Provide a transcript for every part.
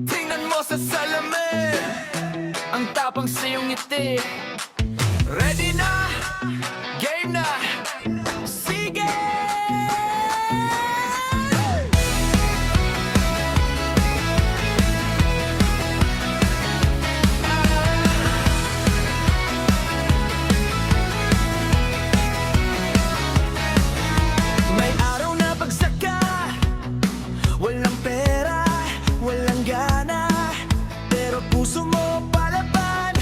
Tingnan mo sa salamin, ang tapang sa iyong ngiti. Ready na, game na, sige! May araw na bagsak ka, walang pera, walang gana, pero puso mo palaban.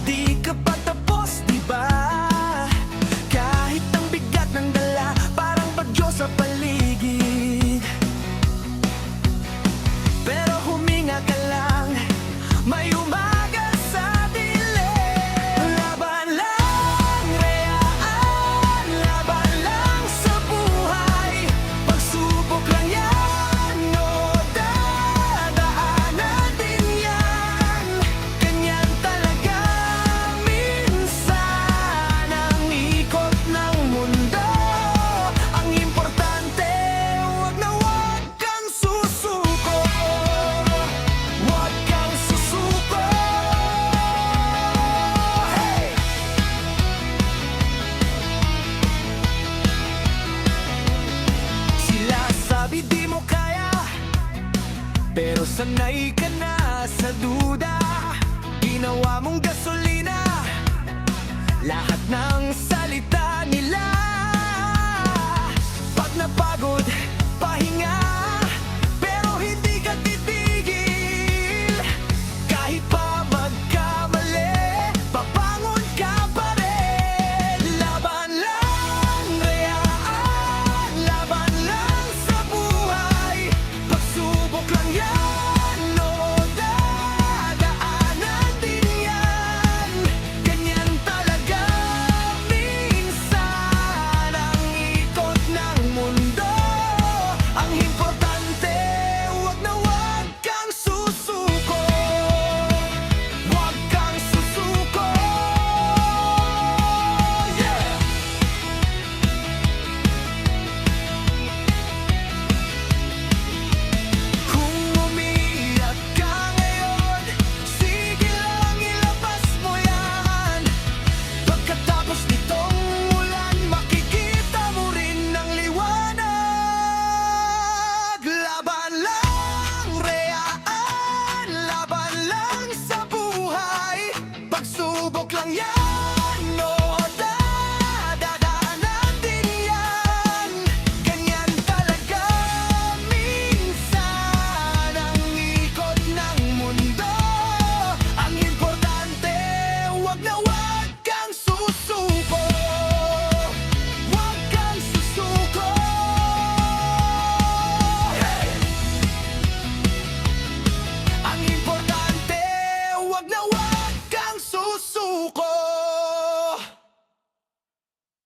Di ka pa tapos, di ba? Kahit ang bigat ng dala, parang bagyo sa paligid. Pero huminga ka lang, may umaga sa dilim. Laban lang, reyaan, laban lang sa buhay. Pagsubok lang yan, o dadaanan din yan. Ganyan talaga minsan ang ikot ng mundo. Ang importante, wag na wag kang susuko. Wag kang susuko. Hey! Sila sabi di mo kaya, pero sanay ka na sa duda. Ginawa mong gasolina lahat ng salita nila. Pag napagod,